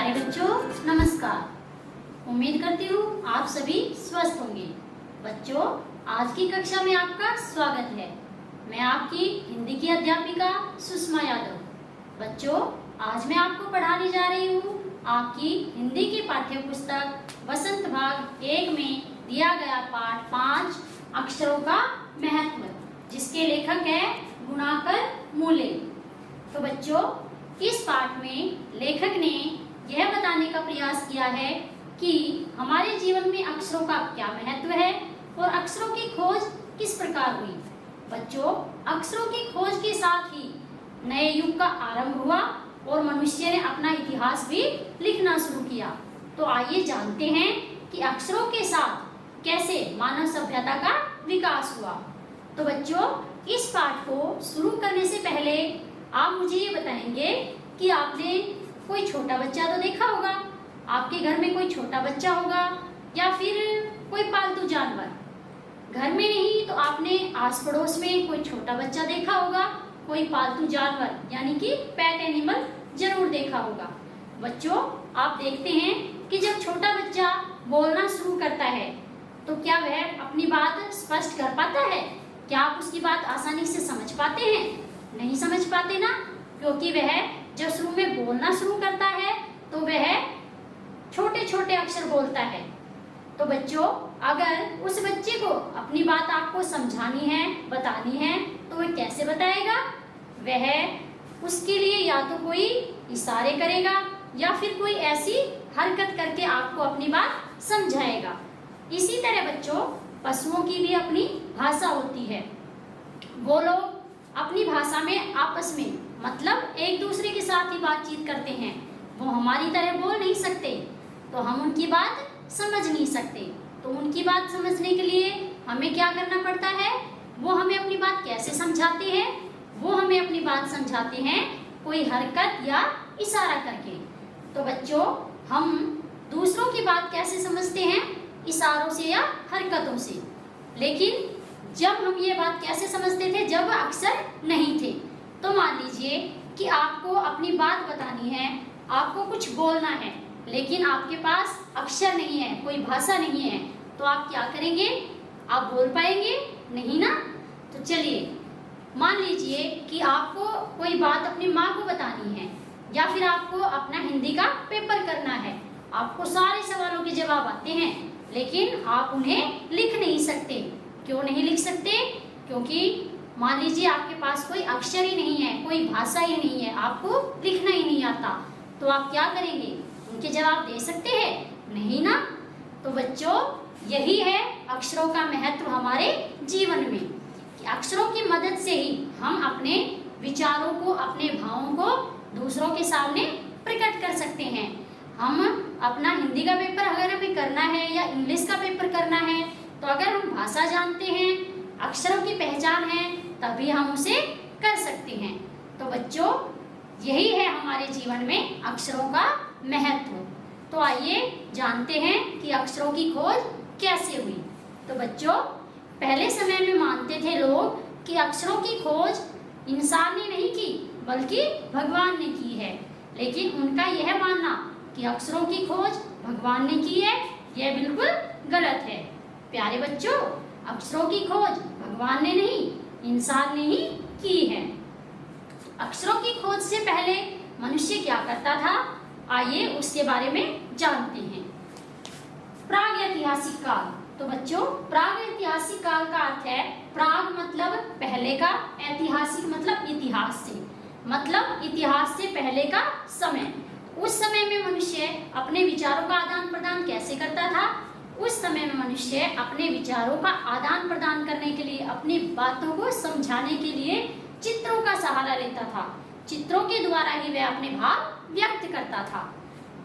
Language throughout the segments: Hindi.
प्यारे बच्चों नमस्कार। उम्मीद करती हूँ आप सभी स्वस्थ होंगे। बच्चों आज की कक्षा में आपका स्वागत है। मैं आपकी हिंदी की अध्यापिका सुषमा यादव। बच्चों आज मैं आपको पढ़ाने जा रही हूँ आपकी हिंदी की पाठ्य पुस्तक वसंत भाग 1 में दिया गया पाठ 5 अक्षरों का महत्व, जिसके लेखक है गुणाकर मूले। तो बच्चों इस पाठ में लेखक ने यह बताने का प्रयास किया है कि हमारे जीवन में अक्षरों का क्या महत्व है और अक्षरों की खोज किस प्रकार हुई। बच्चों अक्षरों की खोज के साथ ही नए युग का आरंभ हुआ और मनुष्य ने अपना इतिहास भी लिखना शुरू किया। तो आइए जानते हैं कि अक्षरों के साथ कैसे मानव सभ्यता का विकास हुआ। तो बच्चों इस पाठ को शुरू करने से पहले आप मुझे ये बताएंगे कि आपने कोई छोटा बच्चा तो देखा होगा, आपके घर में कोई छोटा बच्चा होगा या फिर कोई पालतू जानवर। घर में नहीं तो आपने आस पड़ोस में कोई छोटा बच्चा देखा होगा, कोई पालतू जानवर यानी कि पेट एनिमल जरूर देखा होगा। बच्चों आप देखते हैं कि जब छोटा बच्चा बोलना शुरू करता है तो क्या वह अपनी बात स्पष्ट कर पाता है? क्या आप उसकी बात आसानी से समझ पाते हैं? नहीं समझ पाते ना, क्योंकि वह जब शुरू में बोलना शुरू करता है तो वह छोटे छोटे अक्षर बोलता है। तो बच्चों अगर उस बच्चे को अपनी बात आपको समझानी है, बतानी है तो वह कैसे बताएगा? वह उसके लिए या तो कोई इशारे करेगा या फिर कोई ऐसी हरकत करके आपको अपनी बात समझाएगा। इसी तरह बच्चों पशुओं की भी अपनी भाषा होती है। वो लोग अपनी भाषा में आपस में मतलब एक दूसरे के साथ ही बातचीत करते हैं। वो हमारी तरह बोल नहीं सकते तो हम उनकी बात समझ नहीं सकते। तो उनकी बात समझने के लिए हमें क्या करना पड़ता है? वो हमें अपनी बात कैसे समझाते हैं? वो हमें अपनी बात समझाते हैं कोई हरकत या इशारा करके। तो बच्चों हम दूसरों की बात कैसे समझते हैं? इशारों से या हरकतों से। लेकिन जब हम ये बात कैसे समझते थे? जब अक्षर नहीं थे। तो मान लीजिए कि आपको अपनी बात बतानी है, आपको कुछ बोलना है, लेकिन आपके पास अक्षर नहीं है, कोई भाषा नहीं है, तो आप क्या करेंगे? आप बोल पाएंगे? नहीं ना। तो चलिए मान लीजिए कि आपको कोई बात अपनी माँ को बतानी है या फिर आपको अपना हिंदी का पेपर करना है। आपको सारे सवालों के जवाब आते हैं लेकिन आप उन्हें लिख नहीं सकते। क्यों नहीं लिख सकते? क्योंकि मान लीजिए आपके पास कोई अक्षर ही नहीं है, कोई भाषा ही नहीं है, आपको लिखना ही नहीं आता, तो आप क्या करेंगे? उनके जवाब दे सकते हैं? नहीं ना। तो बच्चों यही है अक्षरों का महत्व हमारे जीवन में कि अक्षरों की मदद से ही हम अपने विचारों को, अपने भावों को दूसरों के सामने प्रकट कर सकते हैं। हम अपना हिंदी का पेपर अगर हमें करना है या इंग्लिश का पेपर करना है तो अगर हम भाषा जानते हैं, अक्षरों की पहचान है, तभी हम उसे कर सकते हैं। तो बच्चों यही है हमारे जीवन में अक्षरों का महत्व। तो आइए जानते हैं कि अक्षरों की खोज कैसे हुई। तो बच्चों पहले समय में मानते थे लोग कि अक्षरों की खोज इंसान ने नहीं की बल्कि भगवान ने की है। लेकिन उनका यह मानना कि अक्षरों की खोज भगवान ने की है, यह बिल्कुल गलत है। प्यारे बच्चों अक्षरों की खोज भगवान ने नहीं, इंसान ने ही की है। अक्षरों की खोज से पहले मनुष्य क्या करता था? आइए उसके बारे में जानते हैं। प्रागैतिहासिक काल। तो बच्चों प्रागैतिहासिक काल का अर्थ है, प्राग मतलब पहले का, ऐतिहासिक मतलब इतिहास से, मतलब इतिहास से पहले का समय। उस समय में मनुष्य अपने विचारों का आदान प्रदान कैसे करता था? उस समय में मनुष्य अपने विचारों का आदान प्रदान करने के लिए, अपनी बातों को समझाने के लिए चित्रों का सहारा लेता था। चित्रों के द्वारा ही वह अपने भाव व्यक्त करता था।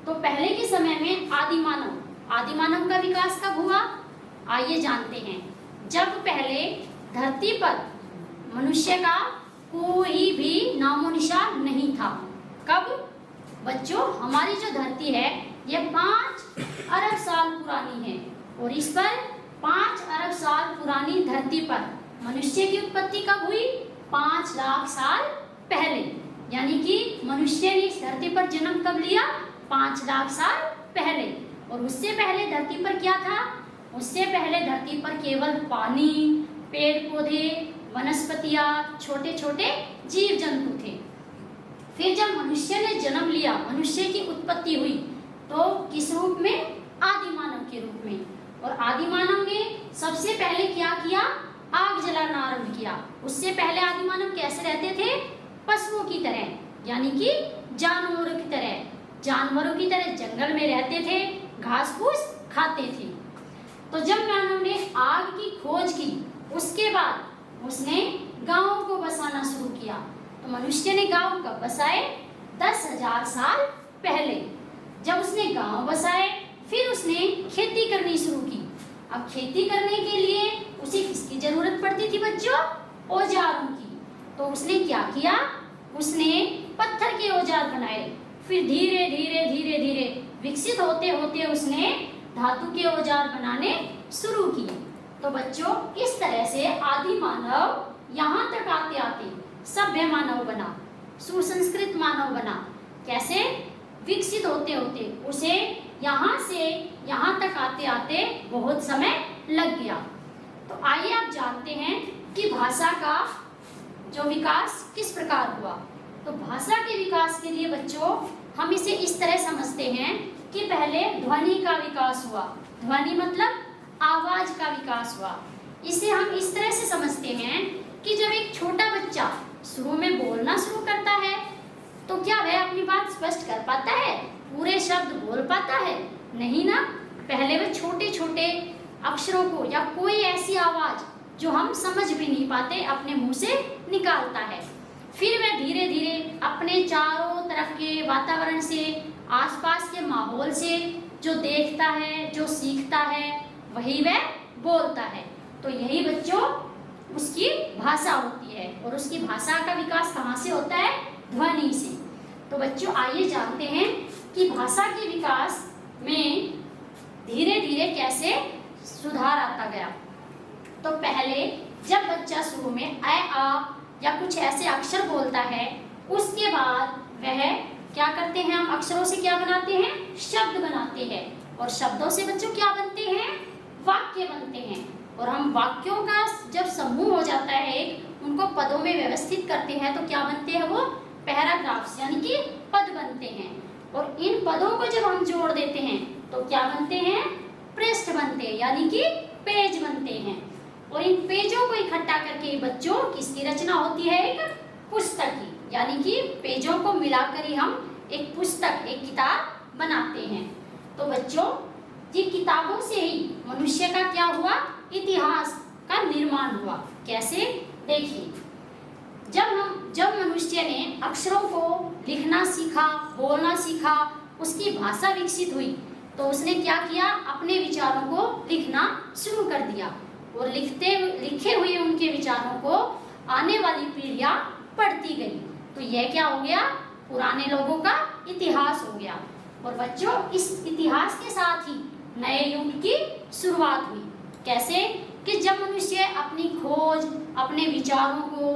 तो पहले के समय में आदि मानव का विकास कब हुआ? आइए जानते हैं। जब पहले धरती पर मनुष्य का कोई भी नामो निशान नहीं था। कब? बच्चों हमारी जो धरती है यह 5 अरब साल पुरानी है और इस पर 5 अरब साल पुरानी धरती पर मनुष्य की उत्पत्ति कब हुई? 5 लाख साल पहले। यानी कि मनुष्य ने इस धरती पर जन्म कब लिया? 5 लाख साल पहले। और उससे पहले धरती पर क्या था? उससे पहले धरती पर केवल पानी, पेड़ पौधे, वनस्पतियां, छोटे छोटे जीव जंतु थे। फिर जब मनुष्य ने जन्म लिया, मनुष्य की उत्पत्ति हुई, तो किस रूप में? आदि मानव के रूप में। और आदि मानव ने सबसे पहले क्या किया? आग जलाना आरंभ किया। उससे पहले आदि मानव कैसे रहते थे? पशुओं की तरह, यानी कि जानवरों की तरह। जानवरों की तरह जंगल में रहते थे, घास फूस खाते थे। तो जब मानव ने आग की खोज की, उसके बाद उसने गांवों को बसाना शुरू किया। तो मनुष्य ने गांव कब बसाए? 10,000 साल पहले। जब उसने गांव बसाए, फिर उसने खेती करनी शुरू की। अब खेती करने के लिए उसे किसकी जरूरत पड़ती थी बच्चों? औजारों की। तो उसने क्या किया? उसने पत्थर के औजार बनाए। फिर धीरे धीरे धीरे धीरे विकसित होते होते उसने धातु के औजार बनाने शुरू किए। तो बच्चों, इस तरह से आदि मानव यहाँ तक आते आते सभ्य मानव बना, सुसंस्कृत मानव बना। कैसे? विकसित होते होते उसे यहाँ से यहाँ तक आते आते बहुत समय लग गया। तो आइए आप जानते हैं कि भाषा का जो विकास किस प्रकार हुआ। तो भाषा के विकास के लिए बच्चों हम इसे इस तरह समझते हैं कि पहले ध्वनि का विकास हुआ। ध्वनि मतलब आवाज का विकास हुआ। इसे हम इस तरह से समझते हैं कि जब एक छोटा बच्चा शुरू में बोलना शुरू करता है, तो क्या वह अपनी बात स्पष्ट कर पाता है? पूरे शब्द बोल पाता है? नहीं ना। पहले वह छोटे छोटे अक्षरों को या कोई ऐसी आवाज जो हम समझ भी नहीं पाते अपने मुंह से निकालता है। फिर वह धीरे धीरे अपने चारों तरफ के वातावरण से, आसपास के माहौल से जो देखता है, जो सीखता है, वही वह बोलता है। तो यही बच्चों उसकी भाषा होती है। और उसकी भाषा का विकास कहाँ से होता है? ध्वनि से। तो बच्चों आइए जानते हैं कि भाषा के विकास में धीरे धीरे कैसे सुधार आता गया। तो पहले जब बच्चा शुरू में अ, आ या कुछ ऐसे अक्षर बोलता है, उसके बाद वह क्या करते हैं? हम अक्षरों से क्या बनाते हैं? शब्द बनाते हैं। और शब्दों से बच्चों क्या बनते हैं? वाक्य बनते हैं। और हम वाक्यों का जब समूह हो जाता है एक, उनको पदों में व्यवस्थित करते हैं, तो क्या बनते हैं? वो पैराग्राफ्स यानी कि पद बनते हैं। और इन पदों को जब हम जोड़ देते हैं तो क्या बनते हैं? पृष्ठ बनते हैं, यानी कि पेज बनते हैं। और इन पेजों को इकट्ठा करके बच्चों किसकी रचना होती है? एक पुस्तक की, यानी कि पेजों को मिलाकर ही हम एक पुस्तक, एक किताब बनाते हैं। तो बच्चों ये किताबों से ही मनुष्य का क्या हुआ? इतिहास का निर्माण हुआ। कैसे? देखिए, जब मनुष्य ने अक्षरों को लिखना सीखा, बोलना सीखा, उसकी भाषा विकसित हुई, तो उसने क्या किया? अपने विचारों को लिखना शुरू कर दिया। और लिखे हुए उनके विचारों को आने वाली पीढ़ियां पढ़ती गई। तो यह क्या हो गया? पुराने लोगों का इतिहास हो गया। और बच्चों इस इतिहास के साथ ही नए युग की शुरुआत हुई। कैसे? कि जब मनुष्य अपनी खोज, अपने विचारों को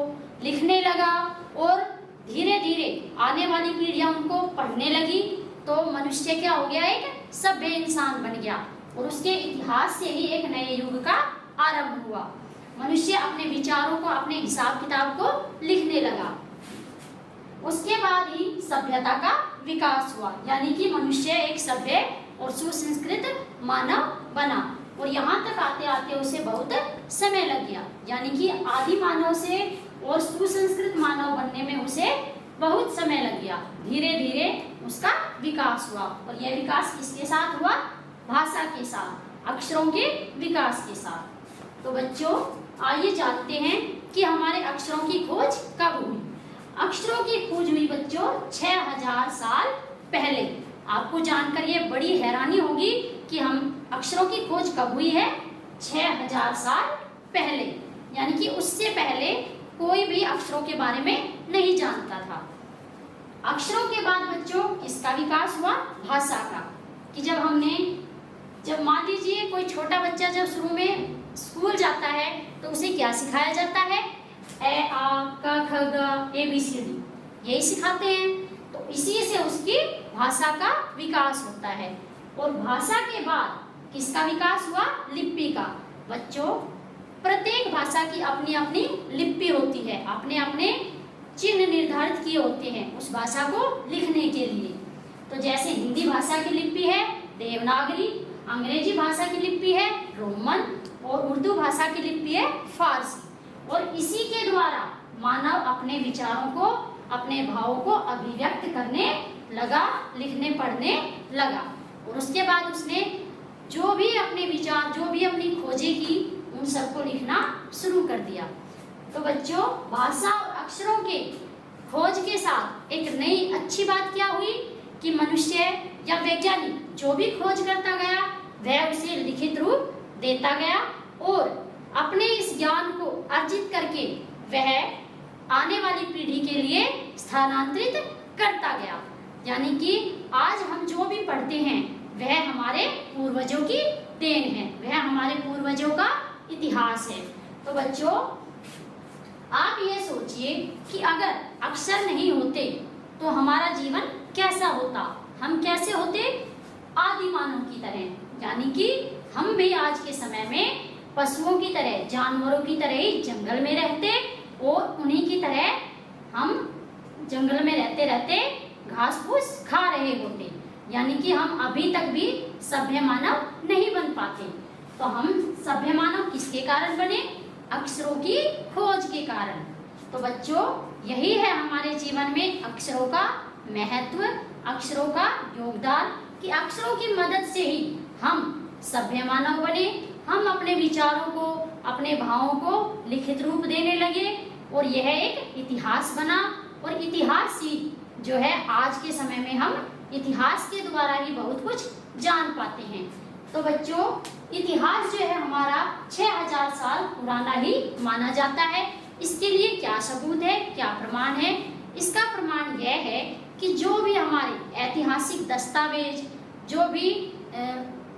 लिखने लगा और धीरे धीरे आने वाली पीढ़ियां उनको पढ़ने लगी, तो मनुष्य क्या हो गया? एक सभ्य इंसान बन गया। और उसके इतिहास से ही एक नए युग का आरंभ हुआ। मनुष्य अपने विचारों को, अपने हिसाब किताब को लिखने लगा। उसके बाद ही सभ्यता का विकास हुआ, यानी कि मनुष्य एक सभ्य और सुसंस्कृत मानव बना। और यहाँ तक आते आते उसे बहुत समय लग गया, यानी कि आदि मानव से और सुसंस्कृत मानव बनने में उसे बहुत समय लग गया। धीरे धीरे उसका विकास हुआ। और यह विकास किसके साथ हुआ? भाषा के साथ, अक्षरों के विकास के साथ। तो बच्चों आइए जानते हैं कि हमारे अक्षरों की खोज कब हुई। अक्षरों की खोज हुई बच्चों 6000 साल पहले। आपको जानकर ये बड़ी हैरानी होगी कि हम अक्षरों की खोज कब हुई है? 6000 साल पहले। यानी कि उससे पहले कोई भी अक्षरों के बारे में नहीं जानता था। अक्षरों के बाद बच्चों किसका विकास हुआ? भाषा का। कि जब मान लीजिए कोई छोटा बच्चा जब शुरू में स्कूल जाता है तो उसे क्या सिखाया जाता है? ए आ क ख ग ए बी सी डी, यही सिखाते हैं। तो इसी से उसकी भाषा का विकास होता है। और भाषा के बाद किसका विकास हुआ? लिपि का। बच्चों, प्रत्येक भाषा की अपनी अपनी लिपि होती है, अपने अपने चिन्ह निर्धारित किए होते हैं उस भाषा को लिखने के लिए। तो जैसे हिंदी भाषा की लिपि है देवनागरी, अंग्रेजी भाषा की लिपि है रोमन और उर्दू भाषा की लिपि है फारसी। और इसी के द्वारा मानव अपने विचारों को, अपने भावों को अभिव्यक्त करने लगा, लिखने पढ़ने लगा। और उसके बाद उसने जो भी अपने विचार, जो भी अपनी खोजें की, उन सबको लिखना शुरू कर दिया। तो बच्चों, भाषा और अक्षरों के खोज के साथ एक नई अच्छी बात क्या हुई कि मनुष्य या वैज्ञानिक जो भी खोज करता गया वह उसे लिखित रूप देता गया और अपने इस ज्ञान को अर्जित करके वह आने वाली पीढ़ी के लिए स्थानांतरित करता गया। यानी कि आज हम जो भी पढ़ते हैं वह हमारे पूर्वजों की देन है, वह हमारे पूर्वजों का इतिहास है। तो बच्चों, आप ये सोचिए कि अगर अक्षर नहीं होते तो हमारा जीवन कैसा होता? हम कैसे होते? आदि मानव की तरह। यानी कि हम भी आज के समय में पशुओं की तरह, जानवरों की तरह ही जंगल में रहते और उन्हीं की तरह हम जंगल में रहते रहते घास फूस खा रहे होते। यानी कि हम अभी तक भी सभ्य मानव नहीं बन पाते। तो हम सभ्य मानव किसके कारण बने? अक्षरों की खोज के कारण। तो बच्चों, यही है हमारे जीवन में अक्षरों का महत्व, अक्षरों का योगदान कि अक्षरों की मदद से ही हम सभ्य मानव बने, हम अपने विचारों को, अपने भावों को लिखित रूप देने लगे और यह एक इतिहास बना। और इतिहास ही जो है आज के समय में हम इतिहास के द्वारा ही बहुत कुछ जान पाते हैं। तो बच्चों, इतिहास जो है हमारा 6000 साल पुराना ही माना जाता है। इसके लिए क्या सबूत है, क्या प्रमाण है? इसका प्रमाण यह है कि जो भी हमारे ऐतिहासिक दस्तावेज,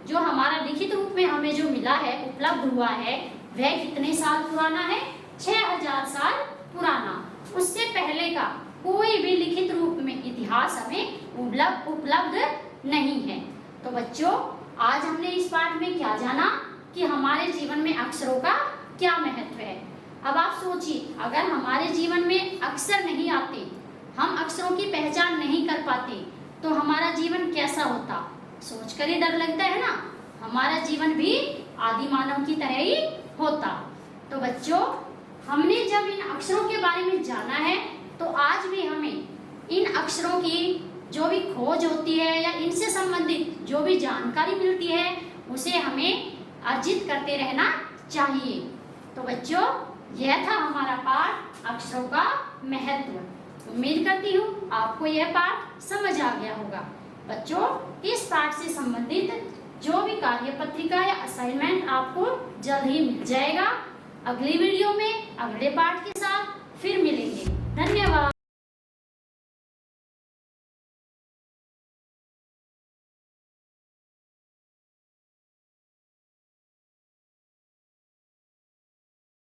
जो हमारा लिखित रूप में हमें जो मिला है, उपलब्ध हुआ है, वह कितने साल पुराना है? 6000 साल पुराना। उससे पहले का कोई भी लिखित रूप में इतिहास हमें उपलब्ध नहीं है। तो बच्चों, आज हमने इस पाठ में क्या जाना कि हमारे जीवन में अक्षरों का क्या महत्व है। अब आप सोचिए, अगर हमारे जीवन में अक्षर नहीं आते, हम अक्षरों की पहचान नहीं कर पाते, तो हमारा जीवन कैसा होता? सोचकर ही डर लगता है ना। हमारा जीवन भी आदि मानव की तरह ही होता। तो बच्चों, हमने जब इन अक्षरों के बारे में जाना है तो आज भी हमें इन अक्षरों की जो भी खोज होती है या इनसे संबंधित जो भी जानकारी मिलती है उसे हमें अर्जित करते रहना चाहिए। तो बच्चों, यह था हमारा पाठ अक्षरों का महत्व। उम्मीद करती हूँ आपको यह पाठ समझ आ गया होगा। बच्चों, इस पाठ से संबंधित जो भी कार्य पत्रिका या असाइनमेंट आपको जल्द ही मिल जाएगा। अगली वीडियो में अगले पाठ के साथ फिर मिलेंगे। धन्यवाद।